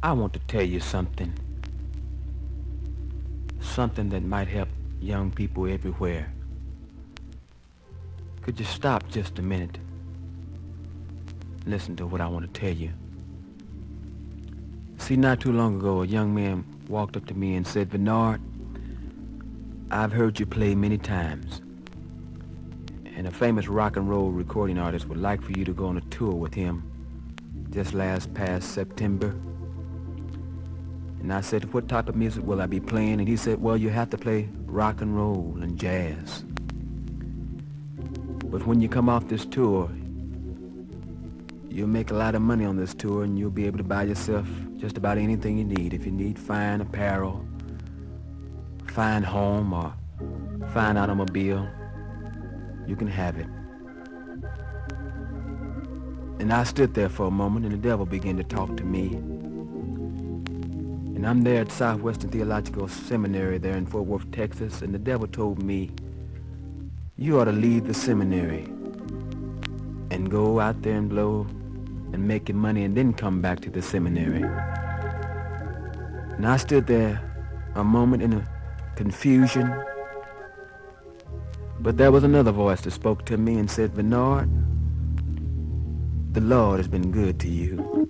I want to tell you something. Something that might help young people everywhere. Could you stop just a minute? Listen to what I want to tell you. See, not too long ago, a young man walked up to me and said, Vernard, I've heard you play many times, and a famous rock and roll recording artist would like for you to go on a tour with him just past September. And I said, what type of music will I be playing? And he said, well, you have to play rock and roll and jazz. But when you come off this tour, you'll make a lot of money on this tour, and you'll be able to buy yourself just about anything you need. If you need fine apparel, fine home, or fine automobile, you can have it. And I stood there for a moment, and the devil began to talk to me. And I'm there at Southwestern Theological Seminary there in Fort Worth, Texas, and the devil told me, you ought to leave the seminary and go out there and blow and make your money and then come back to the seminary. And I stood there a moment in a confusion, but there was another voice that spoke to me and said, Vernard, the Lord has been good to you.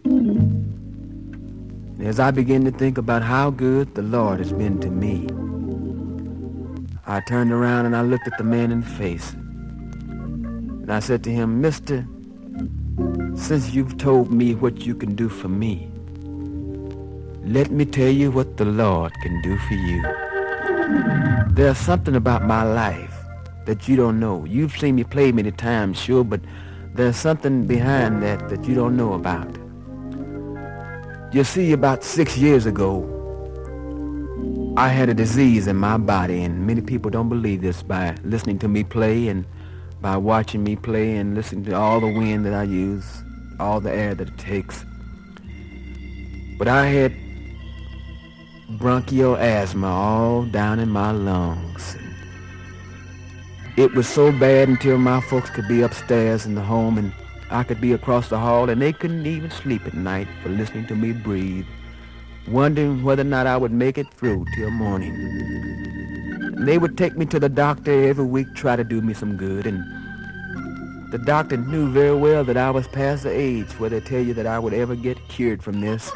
And as I began to think about how good the Lord has been to me, I turned around and I looked at the man in the face. And I said to him, Mister, since you've told me what you can do for me, let me tell you what the Lord can do for you. There's something about my life that you don't know. You've seen me play many times, sure, but there's something behind that you don't know about. You see, about 6 years ago, I had a disease in my body, and many people don't believe this by listening to me play and by watching me play and listening to all the wind that I use, all the air that it takes. But I had bronchial asthma all down in my lungs. It was so bad until my folks could be upstairs in the home and I could be across the hall, and they couldn't even sleep at night for listening to me breathe, wondering whether or not I would make it through till morning. And they would take me to the doctor every week, try to do me some good, and the doctor knew very well that I was past the age where they tell you that I would ever get cured from this.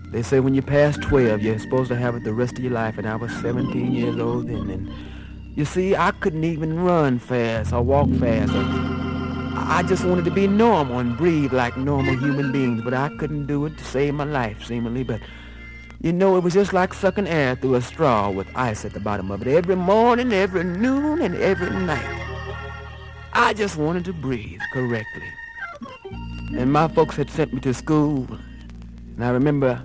They say when you pass 12, you're supposed to have it the rest of your life, and I was 17 years old then. And you see, I couldn't even run fast or walk fast. I just wanted to be normal and breathe like normal human beings, but I couldn't do it to save my life, seemingly. But, you know, it was just like sucking air through a straw with ice at the bottom of it. Every morning, every noon, and every night, I just wanted to breathe correctly. And my folks had sent me to school, and I remember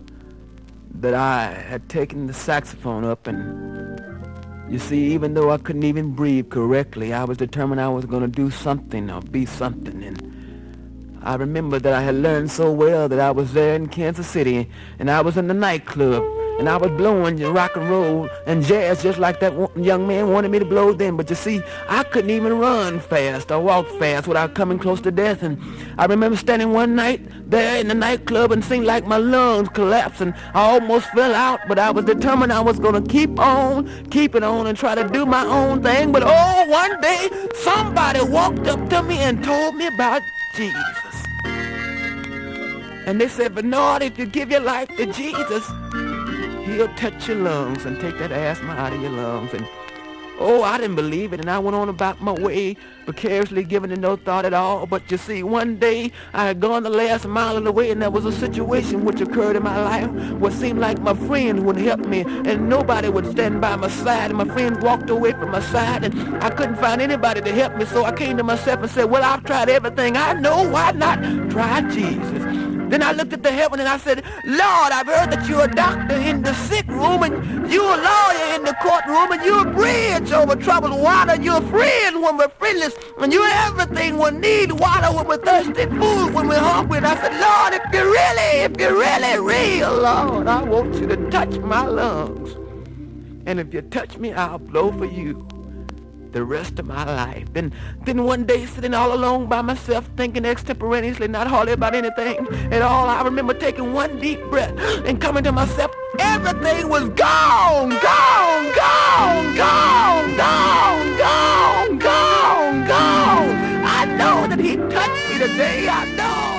that I had taken the saxophone up, and you see, even though I couldn't even breathe correctly, I was determined I was going to do something or be something. And I remember that I had learned so well that I was there in Kansas City, and I was in the nightclub, and I was blowing rock and roll and jazz just like that young man wanted me to blow then. But you see, I couldn't even run fast or walk fast without coming close to death. And I remember standing one night there in the nightclub and seemed like my lungs collapsed, and I almost fell out, but I was determined I was going to keep it on and try to do my own thing. But oh, one day somebody walked up to me and told me about Jesus. And they said, Vernard, if you give your life to Jesus, He'll touch your lungs and take that asthma out of your lungs. And oh, I didn't believe it, and I went on about my way, precariously giving it no thought at all. But you see, one day I had gone the last mile of the way, and there was a situation which occurred in my life where it seemed like my friends would help me, and nobody would stand by my side, and my friends walked away from my side, and I couldn't find anybody to help me. So I came to myself and said, well, I've tried everything I know, why not try Jesus? Then I looked at the heaven and I said, Lord, I've heard that you're a doctor in the sick room, and you're a lawyer in the courtroom, and you're a bridge over troubled water, you're a friend when we're friendless, and you're everything we need, water when we're thirsty, food when we're hungry. And I said, Lord, if you're really real, Lord, I want you to touch my lungs. And if you touch me, I'll blow for you. the rest of my life. Then one day sitting all alone by myself thinking extemporaneously, not hardly about anything at all, I remember taking one deep breath and coming to myself. Everything was gone, gone, gone, gone, gone, gone, gone, gone. I know that he touched me today. I know.